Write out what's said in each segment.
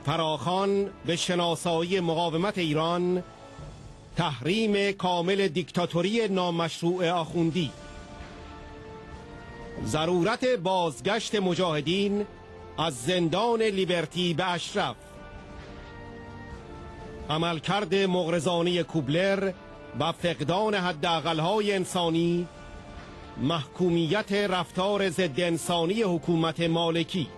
فراخوان به شناسایی مقاومت ایران، تحریم کامل دیکتاتوری نامشروع آخوندی، ضرورت بازگشت مجاهدین از زندان لیبرتی به اشرف، عملکرد مغرضانه کوبلر و فقدان حداقل‌های انسانی، محکومیت رفتار ضد انسانی حکومت مالکی.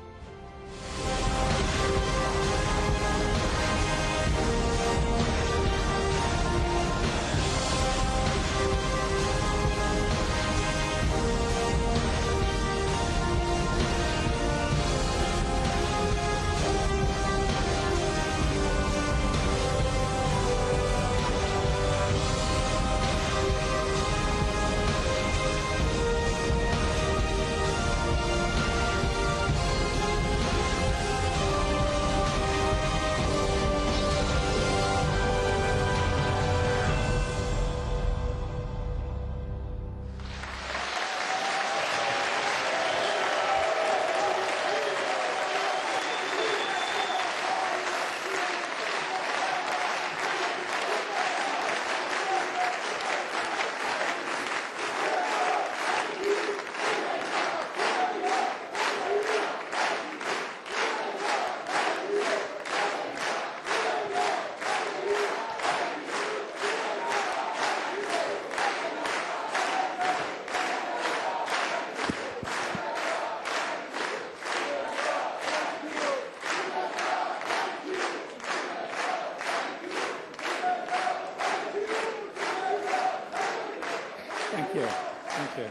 Thank you. Thank you.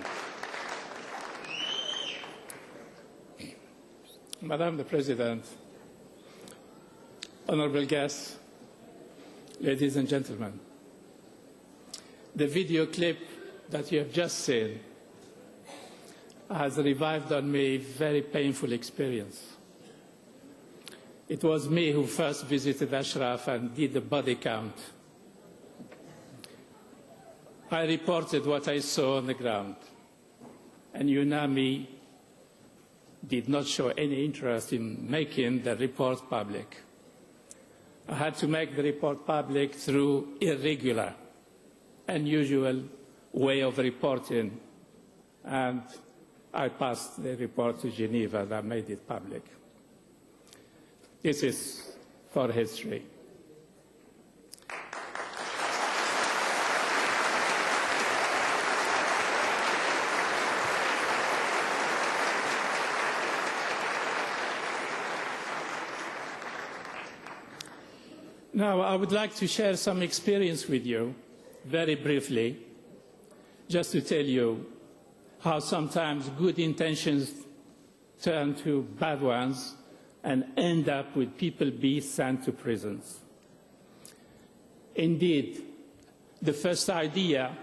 Madam the President, honorable guests, ladies and gentlemen, the video clip that you have just seen has revived on me a very painful experience. It was me who first visited Ashraf and did the body count. I reported what I saw on the ground, and UNAMI did not show any interest in making the report public. I had to make the report public through irregular, unusual way of reporting, and I passed the report to Geneva that made it public. This is for history. Now, I would like to share some experience with you, very briefly, just to tell you how sometimes good intentions turn to bad ones and end up with people being sent to prisons. Indeed, the first idea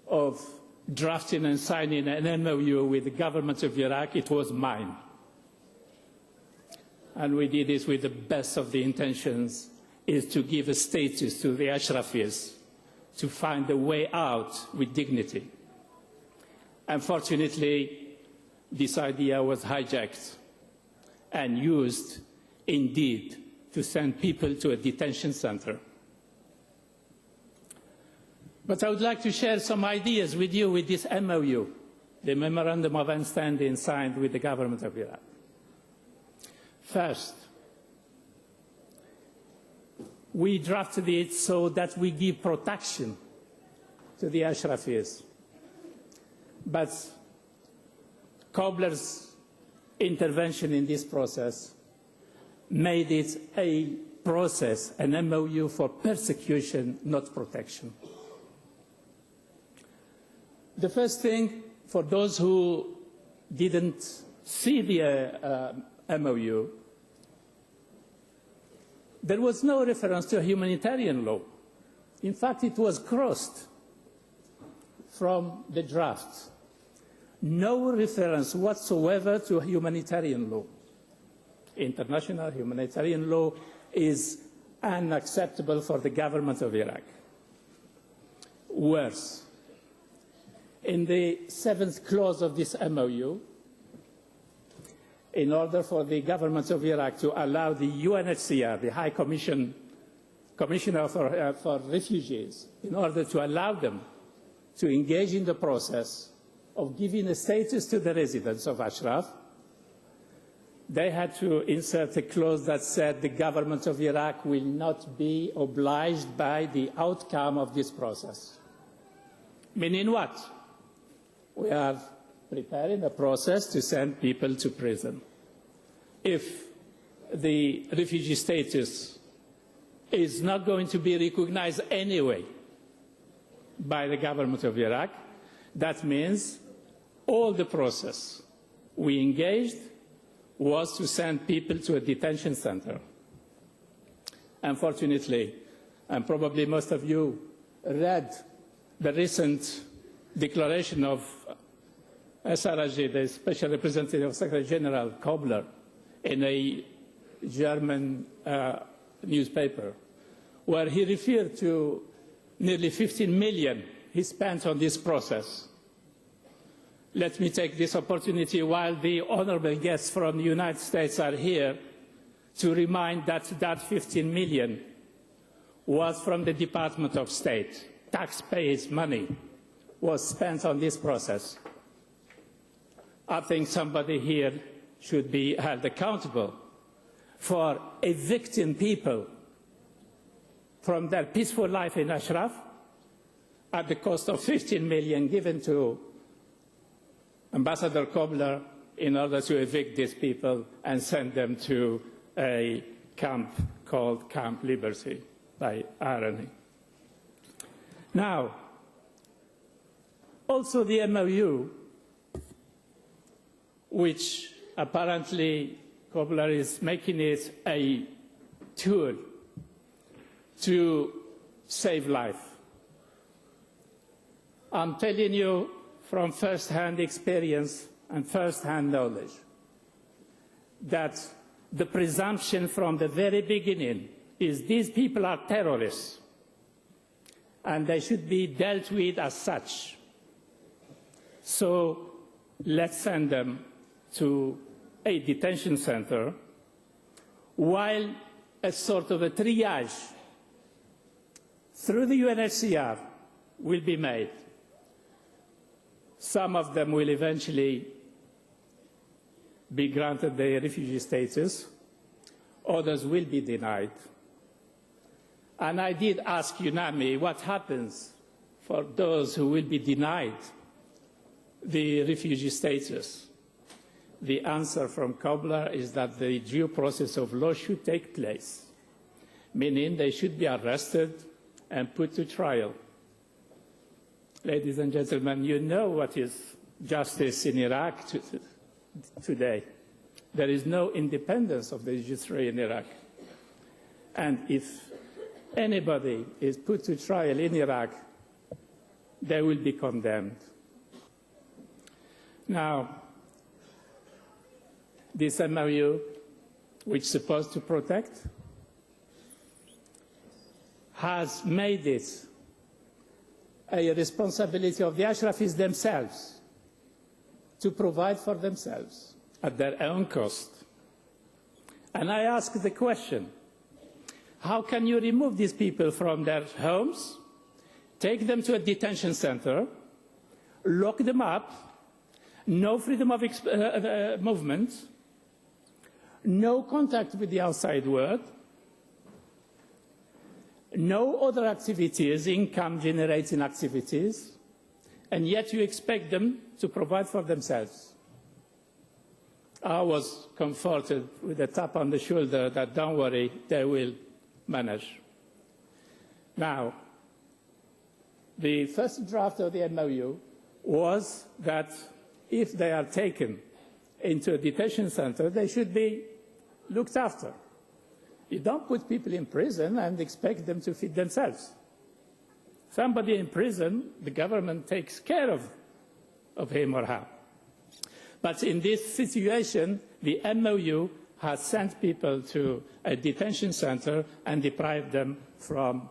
of drafting and signing an MOU with the government of Iraq, it was mine. And we did this with the best of the intentions, is to give a status to the Ashrafis, to find a way out with dignity. Unfortunately, this idea was hijacked and used, indeed, to send people to a detention center. But I would like to share some ideas with you with this MOU, the Memorandum of Understanding signed with the government of Iraq. First, we drafted it so that we give protection to the Ashrafis. But Kobler's intervention in this process made it a process, an MOU for persecution, not protection. The first thing, for those who didn't see the MOU, there was no reference to humanitarian law. In fact, it was crossed from the draft. No reference whatsoever to humanitarian law. International humanitarian law is unacceptable for the government of Iraq. Worse, in the 7th clause of this MOU, in order for the government of Iraq to allow the UNHCR, the High Commissioner for Refugees, in order to allow them to engage in the process of giving a status to the residents of Ashraf, they had to insert a clause that said the government of Iraq will not be obliged by the outcome of this process. Meaning what? We are preparing a process to send people to prison. If the refugee status is not going to be recognized anyway by the government of Iraq, that means all the process we engaged was to send people to a detention center. Unfortunately, and probably most of you read the recent declaration of SRG, the Special Representative of Secretary General Kobler, in a German newspaper, where he referred to nearly 15 million he spent on this process. Let me take this opportunity while the honorable guests from the United States are here to remind that that 15 million was from the Department of State. Taxpayers' money was spent on this process. I think somebody here should be held accountable for evicting people from their peaceful life in Ashraf at the cost of 15 million given to Ambassador Kobler in order to evict these people and send them to a camp called Camp Liberty, by irony. Now, also the MOU, which apparently Kobler is making it a tool to save life. I'm telling you from first-hand experience and first-hand knowledge that the presumption from the very beginning is these people are terrorists and they should be dealt with as such. So let's send them to a detention center while a sort of a triage through the UNHCR will be made. Some of them will eventually be granted the refugee status, others will be denied. And I did ask UNAMI what happens for those who will be denied the refugee status. The answer from Kobler is that the due process of law should take place, meaning they should be arrested and put to trial. Ladies and gentlemen, you know what is justice in Iraq today. There is no independence of the judiciary in Iraq. And if anybody is put to trial in Iraq, they will be condemned. Now, this MOU, which is supposed to protect, has made it a responsibility of the Ashrafis themselves to provide for themselves at their own cost. And I ask the question, how can you remove these people from their homes, take them to a detention center, lock them up, no freedom of movement, no contact with the outside world, no other activities, income-generating activities, and yet you expect them to provide for themselves? I was comforted with a tap on the shoulder that, don't worry, they will manage. Now, the first draft of the MOU was that if they are taken into a detention center, they should be looked after. You don't put people in prison and expect them to feed themselves. Somebody in prison, the government takes care of him or her. But in this situation, the MOU has sent people to a detention center and deprived them from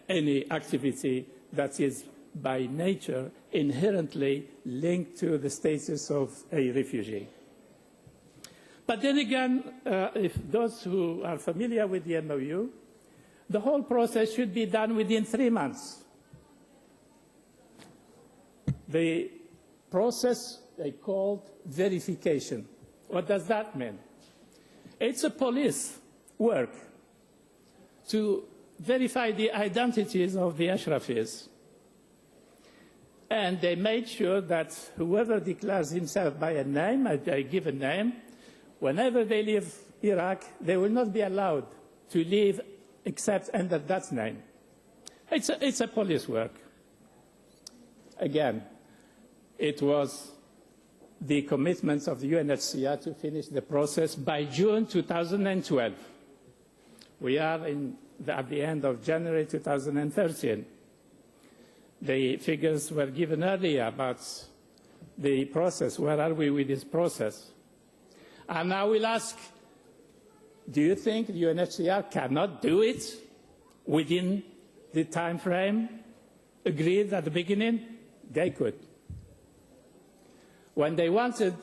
any activity that is by nature inherently linked to the status of a refugee. But then again, if those who are familiar with the MOU, the whole process should be done within 3 months. The process they called verification. What does that mean? It's a police work to verify the identities of the Ashrafis. And they made sure that whoever declares himself by a name, a given name, whenever they leave Iraq, they will not be allowed to leave except under that name. It's a police work. Again, it was the commitments of the UNHCR to finish the process by June 2012. We are at the end of January 2013. The figures were given earlier about the process. Where are we with this process? And I will ask, do you think the UNHCR cannot do it within the time frame agreed at the beginning? They could. When they wanted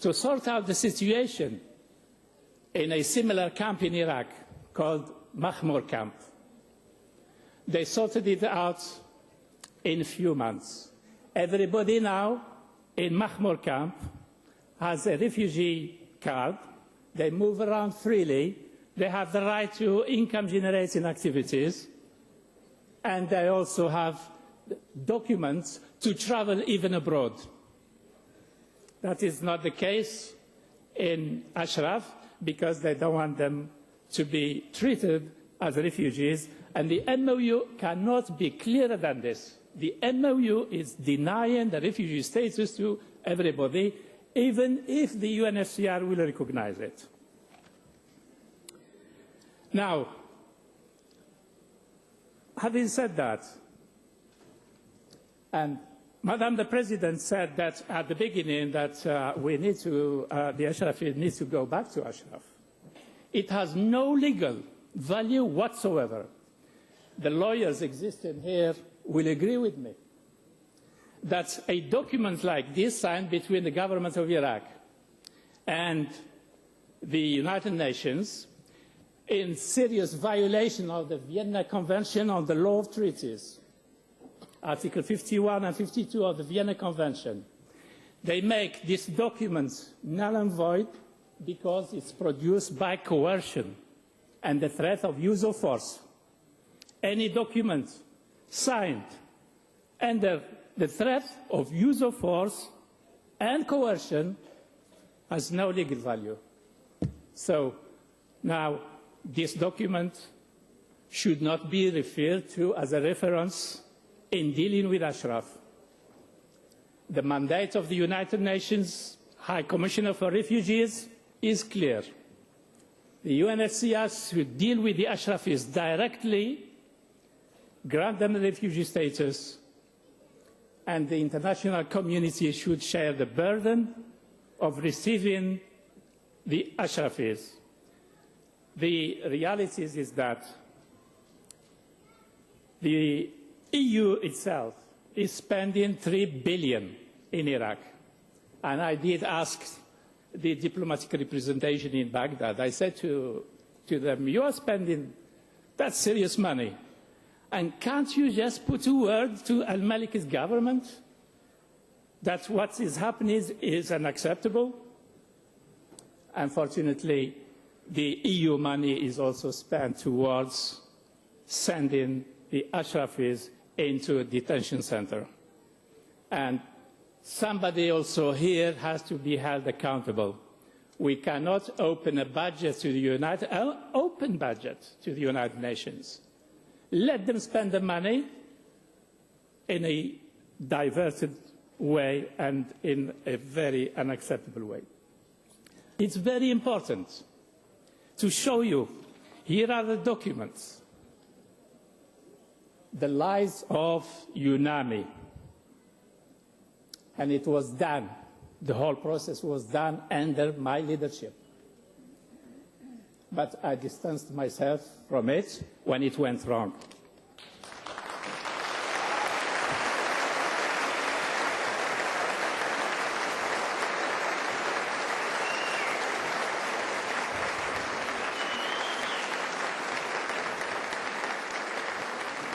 to sort out the situation in a similar camp in Iraq called Mahmour camp, they sorted it out in a few months. Everybody now in Mahmour camp has a refugee card. They move around freely. They have the right to income-generating activities. And they also have documents to travel even abroad. That is not the case in Ashraf because they don't want them to be treated as refugees. And the MOU cannot be clearer than this. The MOU is denying the refugee status to everybody, even if the UNHCR will recognize it. Now, having said that, and Madam the President said that at the beginning that the Ashrafis need to go back to Ashraf. It has no legal value whatsoever. The lawyers existing here will agree with me that a document like this signed between the government of Iraq and the United Nations in serious violation of the Vienna Convention on the Law of Treaties, Article 51 and 52 of the Vienna Convention. They make this document null and void because it's produced by coercion and the threat of use of force. Any document signed under the threat of use of force and coercion has no legal value. So now this document should not be referred to as a reference in dealing with Ashraf. The mandate of the United Nations High Commissioner for Refugees is clear. The UNHCR should deal with the Ashrafis directly, grant them refugee status, and the international community should share the burden of receiving the Ashrafis. The reality is that the EU itself is spending $3 billion in Iraq. And I did ask the diplomatic representation in Baghdad. I said to them, you are spending that serious money. And can't you just put a word to al-Malik's government that what is happening is unacceptable? Unfortunately, the EU money is also spent towards sending the Ashrafis into a detention center. And somebody also here has to be held accountable. We cannot open a budget to the open budget to the United Nations. Let them spend the money in a diverted way and in a very unacceptable way. It's very important to show you, here are the documents, the lies of UNAMI. And it was done, the whole process was done under my leadership. But I distanced myself from it when it went wrong.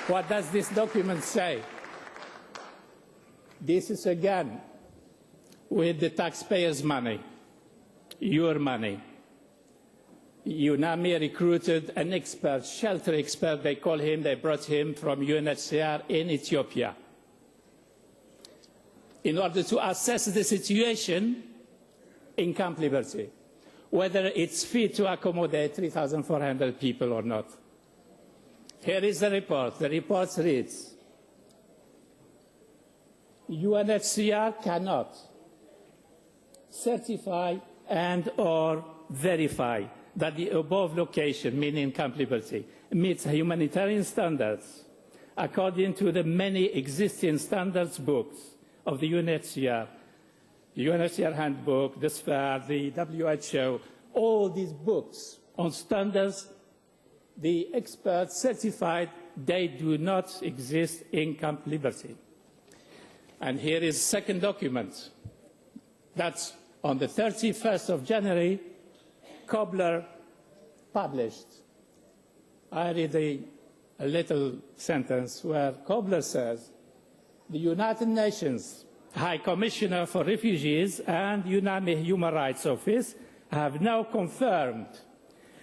What does this document say? This is again with the taxpayers' money, your money. UNAMI recruited an expert, shelter expert, they call him, they brought him from UNHCR in Ethiopia in order to assess the situation in Camp Liberty, whether it's fit to accommodate 3,400 people or not. Here is the report. The report reads, UNHCR cannot certify and or verify that the above location, meaning Camp Liberty, meets humanitarian standards according to the many existing standards books of the UNHCR handbook, the SPAR, the WHO, all these books on standards, the experts certified they do not exist in Camp Liberty. And here is the second document. That's on the 31st of January, Kobler published. I read a little sentence where Kobler says, the United Nations High Commissioner for Refugees and UNAMI Human Rights Office have now confirmed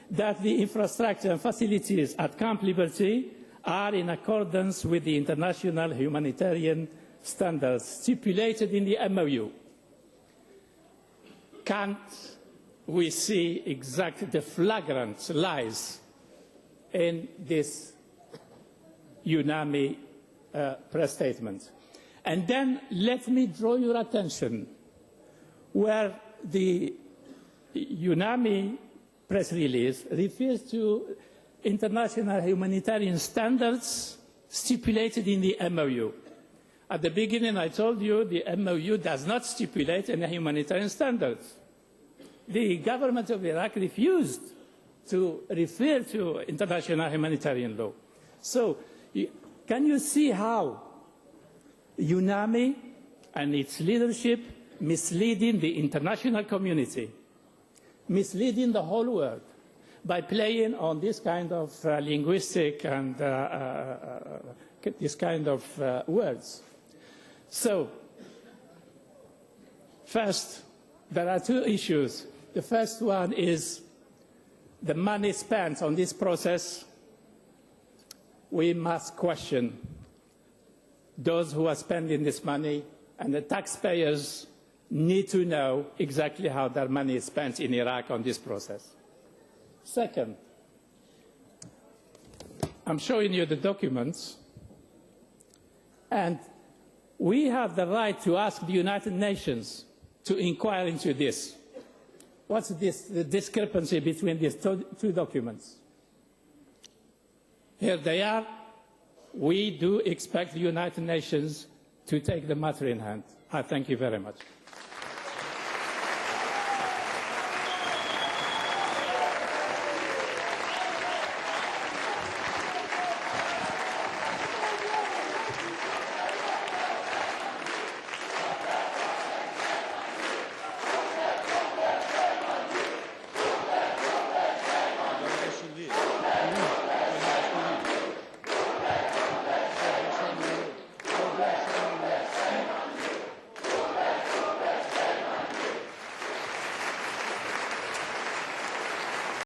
that the infrastructure and facilities at Camp Liberty are in accordance with the international humanitarian standards stipulated in the MOU. Can't we see exactly the flagrant lies in this UNAMI press statement? And then let me draw your attention where the UNAMI press release refers to international humanitarian standards stipulated in the MOU. At the beginning, I told you the MOU does not stipulate any humanitarian standards. The government of Iraq refused to refer to international humanitarian law. So, can you see how UNAMI and its leadership misleading the international community, misleading the whole world by playing on this kind of linguistic and this kind of words? So, first, there are two issues. The first one is the money spent on this process. We must question those who are spending this money, and the taxpayers need to know exactly how their money is spent in Iraq on this process. Second, I'm showing you the documents, and we have the right to ask the United Nations to inquire into this. What's the discrepancy between these two documents? Here they are. We do expect the United Nations to take the matter in hand. I thank you very much.